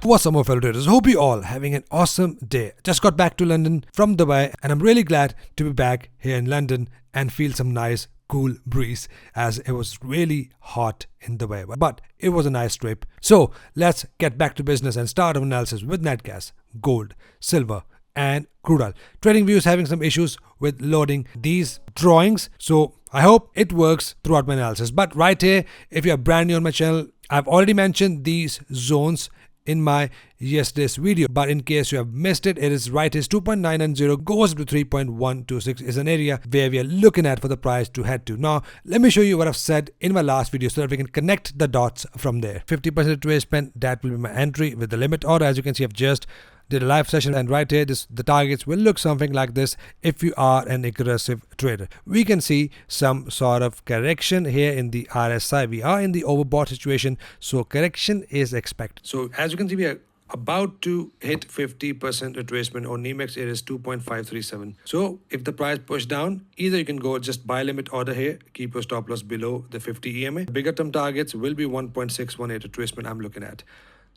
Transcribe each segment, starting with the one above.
What's up, my fellow traders? Hope you all having an awesome day. Just got back to London from Dubai and I'm really glad to be back here in London and feel some nice cool breeze as it was really hot in Dubai. But it was a nice trip. So let's get back to business and start our analysis with nat gas, gold, silver and crude oil. TradingView is having some issues with loading these drawings. So I hope it works throughout my analysis. But right here, if you're brand new on my channel, I've already mentioned these zones in my yesterday's video, but in case you have missed it, it is right here 2.990 goes up to 3.126 is an area where we are looking at for the price to head to. Now let me show you what I've said in my last video so that we can connect the dots from there. 50% retracement, that will be my entry with the limit order. As you can see, I've just did a live session, and right here the targets will look something like this if you are an aggressive trader. We can see some sort of correction here in the RSI. We are in the overbought situation, so correction is expected. So as you can see, we are about to hit 50% retracement on NEMEX. It is 2.537. So if the price push down, either you can go just buy limit order here, keep your stop loss below the 50 EMA. Bigger term targets will be 1.618 retracement I'm looking at.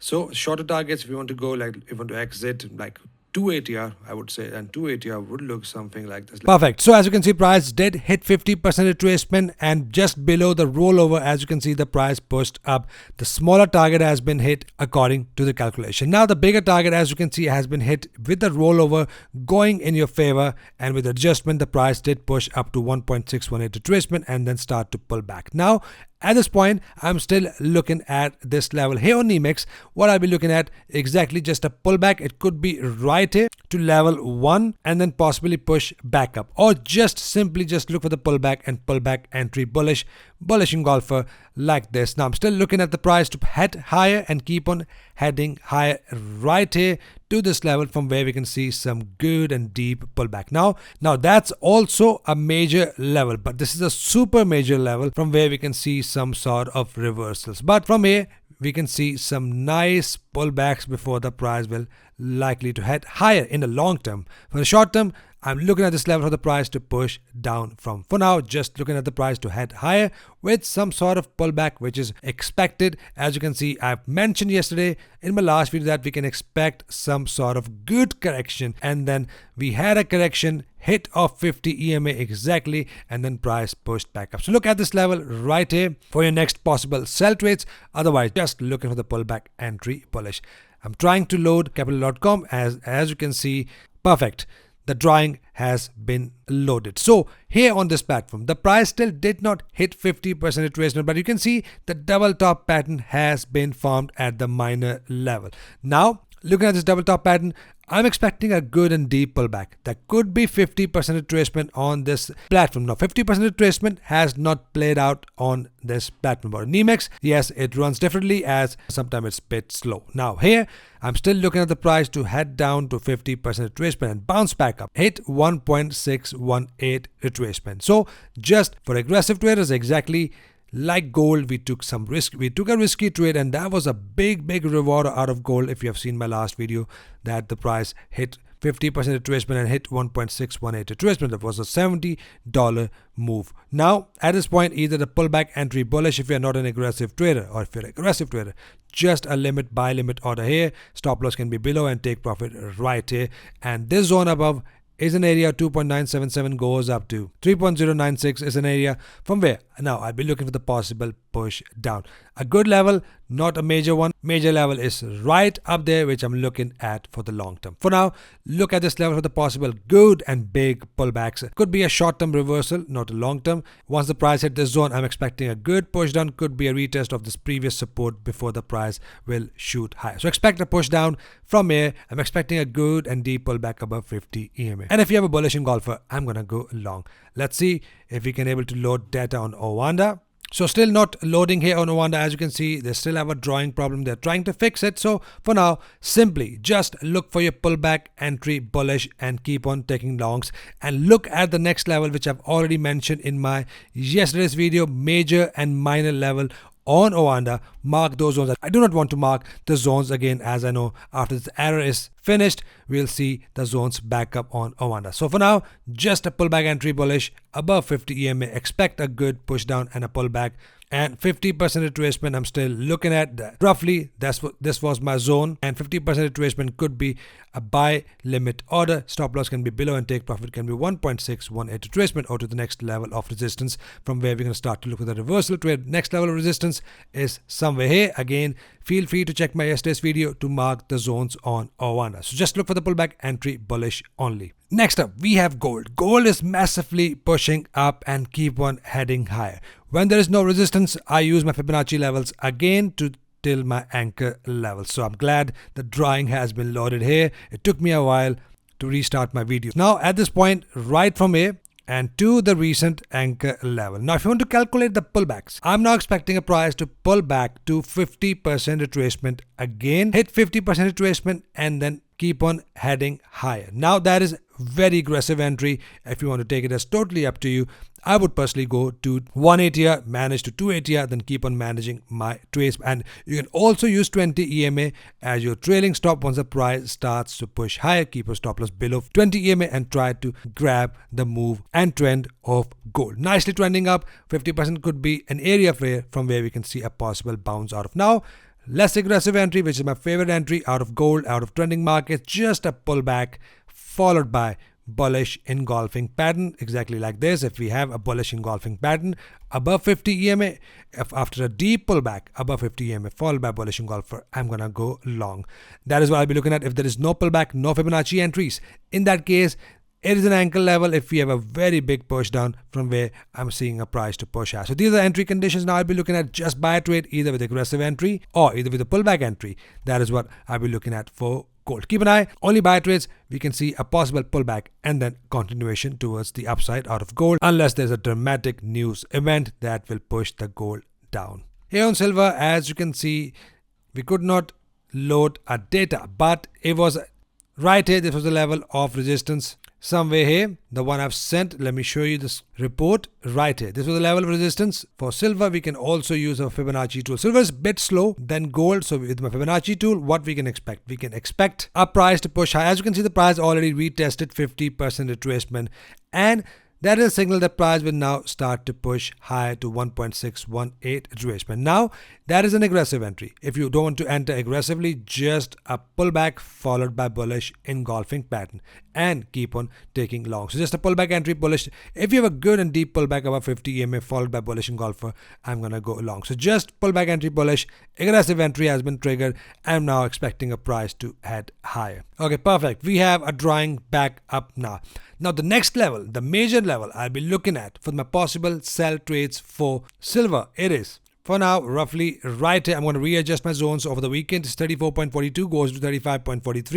So shorter targets, if you want to go, like if you want to exit like 2 ATR, I would say, and 2 ATR would look something like this. Perfect. So as you can see, price did hit 50% retracement, and just below the rollover, as you can see, the price pushed up. The smaller target has been hit according to the calculation. Now the bigger target, as you can see, has been hit with the rollover going in your favor, and with adjustment, the price did push up to 1.618 retracement and then start to pull back. Now at this point, I'm still looking at this level here on NEMEX. What I'll be looking at exactly just a pullback. It could be right here to level 1 and then possibly push back up, or just simply just look for the pullback and pullback entry bullish engulfer like this. Now I'm still looking at the price to head higher and keep on heading higher right here to this level from where we can see some good and deep pullback. Now that's also a major level, but this is a super major level from where we can see some sort of reversals. But from here we can see some nice pullbacks before the price will likely to head higher in the long term. For the short term, I'm looking at this level for the price to push down from. For now, just looking at the price to head higher with some sort of pullback which is expected. As you can see, I've mentioned yesterday in my last video that we can expect some sort of good correction, and then we had a correction hit of 50 EMA exactly, and then price pushed back up. So look at this level right here for your next possible sell trades. Otherwise, just looking for the pullback entry bullish. I'm trying to load capital.com as you can see. Perfect. The drawing has been loaded. So here on this platform, the price still did not hit 50% retracement, but you can see the double top pattern has been formed at the minor level. Now looking at this double top pattern, I'm expecting a good and deep pullback. There could be 50% retracement on this platform. Now 50% retracement has not played out on this platform. But NEMEX, yes, it runs differently, as sometimes it's a bit slow. Now here, I'm still looking at the price to head down to 50% retracement and bounce back up. Hit 1.618 retracement. So just for aggressive traders, exactly like gold, we took some risk. We took a risky trade, and that was a big reward out of gold. If you have seen my last video, that the price hit 50% retracement and hit 1.618 retracement. That was a $70 move. Now at this point, either the pullback entry bullish if you're not an aggressive trader, or if you're an aggressive trader, just a buy limit order here. Stop loss can be below and take profit right here. And this zone above is an area 2.977 goes up to 3.096 is an area from where now I'll be looking for the possible push down. A good level, not a major one. Major level is right up there, which I'm looking at for the long term. For now, look at this level for the possible good and big pullbacks. Could be a short-term reversal, not a long-term. Once the price hit this zone, I'm expecting a good push down. Could be a retest of this previous support before the price will shoot higher. So expect a push down from here. I'm expecting a good and deep pullback above 50 EMA. And if you have a bullish engulfer, I'm gonna go long. Let's see if we can able to load data on Owanda. So still not loading here on Owanda. As you can see, they still have a drawing problem. They're trying to fix it. So for now, simply just look for your pullback entry bullish and keep on taking longs, and look at the next level, which I've already mentioned in my yesterday's video, major and minor level on Owanda. Mark those zones. I do not want to mark the zones again, as I know after this error is finished, we'll see the zones back up on Owanda. So for now, just a pullback entry bullish above 50 EMA. Expect a good push down and a pullback and 50% retracement I'm still looking at. Roughly this was my zone, and 50% retracement could be a buy limit order. Stop loss can be below and take profit can be 1.618 retracement or to the next level of resistance, from where we're going to start to look at the reversal trade. Next level of resistance is somewhere here. Again, feel free to check my yesterday's video to mark the zones on Awana. So just look for the pullback entry, bullish only. Next up, we have gold. Gold is massively pushing up and keep on heading higher. When there is no resistance, I use my Fibonacci levels again to till my anchor level. So I'm glad the drawing has been loaded here. It took me a while to restart my video. Now at this point, right from here and to the recent anchor level. Now if you want to calculate the pullbacks, I'm now expecting a price to pull back to 50% retracement again, hit 50% retracement and then keep on heading higher. Now that is very aggressive entry. If you want to take it as totally up to you, I would personally go to 180, manage to 280, then keep on managing my trades. And you can also use 20 EMA as your trailing stop. Once the price starts to push higher, keep your stop loss below 20 EMA and try to grab the move and trend of gold. Nicely trending up. 50% could be an area from where we can see a possible bounce out of. Now, less aggressive entry, which is my favorite entry out of gold, out of trending markets, just a pullback followed by bullish engulfing pattern, exactly like this. If we have a bullish engulfing pattern above 50 EMA, if after a deep pullback above 50 EMA followed by bullish engulfer, I'm gonna go long. That is what I'll be looking at. If there is no pullback, no Fibonacci entries, in that case it is an anchor level. If we have a very big push down from where I'm seeing a price to push out. So these are entry conditions. Now I'll be looking at just buy trade, either with aggressive entry or either with a pullback entry. That is what I'll be looking at for gold. Keep an eye, only buy trades. We can see a possible pullback and then continuation towards the upside out of gold, unless there's a dramatic news event that will push the gold down. Here on silver, as you can see, we could not load a data, but it was right here. This was the level of resistance somewhere here, the one I've sent. Let me show you this report right here. This was the level of resistance. For silver, we can also use a Fibonacci tool. Silver is a bit slow than gold, so with my Fibonacci tool, what we can expect? We can expect a price to push high. As you can see, the price already retested 50% retracement, and that is a signal that price will now start to push higher to 1.618 retracement. Now, that is an aggressive entry. If you don't want to enter aggressively, just a pullback followed by bullish engulfing pattern and keep on taking long. So just a pullback entry, bullish. If you have a good and deep pullback above 50 EMA followed by bullish engulfer, I'm going to go long. So just pullback entry, bullish, aggressive entry has been triggered. I'm now expecting a price to head higher. Okay, perfect. We have a drawing back up now. Now the next level, the major level I'll be looking at for my possible sell trades for silver, it is for now roughly right here. I'm going to readjust my zones over the weekend. It's 34.42 goes to 35.43.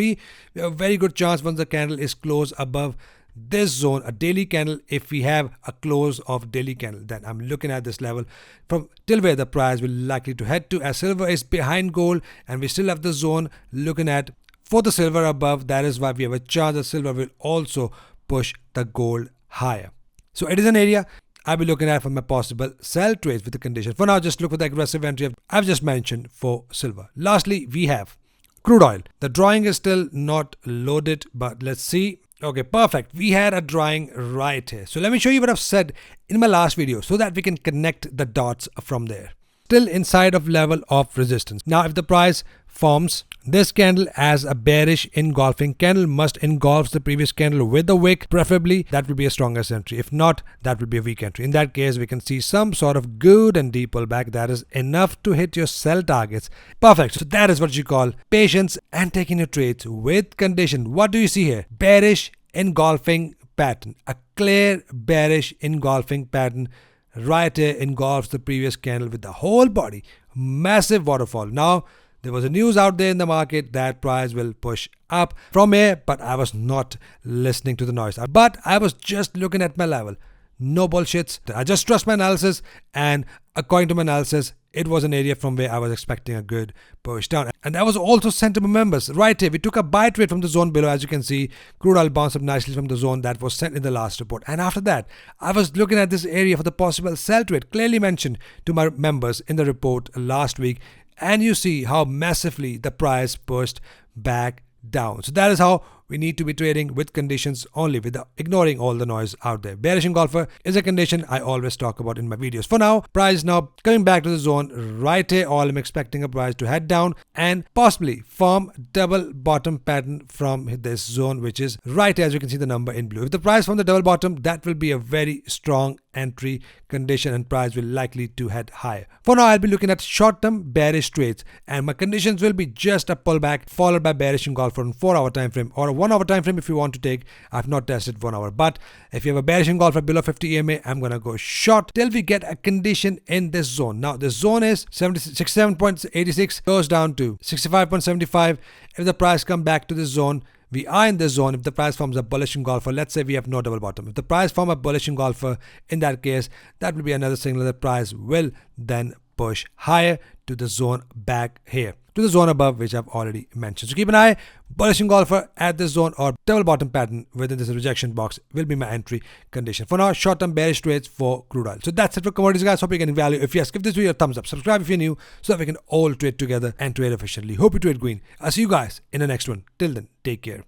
We have a very good chance once the candle is closed above this zone, a daily candle. If we have a close of daily candle, then I'm looking at this level from till where the price will likely to head to, as silver is behind gold and we still have the zone looking at for the silver above. That is why we have a chance that silver will also push the gold higher. So it is an area I'll be looking at for my possible sell trades with the condition. For now, just look for the aggressive entry I've just mentioned for silver. Lastly, we have crude oil. The drawing is still not loaded, but let's see. Okay, perfect. We had a drawing right here. So let me show you what I've said in my last video so that we can connect the dots from there. Still inside of level of resistance. Now, if the price forms this candle as a bearish engulfing candle, must engulf the previous candle with a wick, preferably that will be a strongest entry. If not, that will be a weak entry. In that case, we can see some sort of good and deep pullback that is enough to hit your sell targets. Perfect. So that is what you call patience and taking your trades with condition. What do you see here? Bearish engulfing pattern, a clear bearish engulfing pattern right here engulfs the previous candle with the whole body. Massive waterfall. Now, there was a news out there in the market that price will push up from here, but I was not listening to the noise. But I was just looking at my level. No bullshits. I just trust my analysis, and according to my analysis, it was an area from where I was expecting a good push down. And that was also sent to my members. Right here, we took a buy trade from the zone below. As you can see, crude oil bounced up nicely from the zone that was sent in the last report. And after that, I was looking at this area for the possible sell trade, clearly mentioned to my members in the report last week. And you see how massively the price pushed back down. So that is how we need to be trading with conditions only, without ignoring all the noise out there. Bearish engulfer is a condition I always talk about in my videos. For now, price now coming back to the zone right here. All I'm expecting a price to head down and possibly form double bottom pattern from this zone, which is right here, as you can see the number in blue. If the price from the double bottom, that will be a very strong entry condition and price will likely to head higher. For now, I'll be looking at short-term bearish trades and my conditions will be just a pullback followed by bearish engulfer on 4-hour time frame or a 1-hour time frame if you want to take. I've not tested 1 hour, but if you have a bearish engulfer below 50 EMA, I'm gonna go short till we get a condition in this zone. Now the zone is 67.86, goes down to 65.75. If the price come back to this zone, we are in this zone. If the price forms a bullish engulfer, let's say we have no double bottom. If the price form a bullish engulfer, in that case, that will be another signal that price will then push higher to the zone back here, to the zone above, which I've already mentioned. So keep an eye. Bullish engulfer at this zone or double bottom pattern within this rejection box will be my entry condition. For now, short-term bearish trades for crude oil. So that's it for commodities, guys. Hope you're getting value. If yes, give this video a thumbs up. Subscribe if you're new so that we can all trade together and trade efficiently. Hope you trade green. I'll see you guys in the next one. Till then, take care.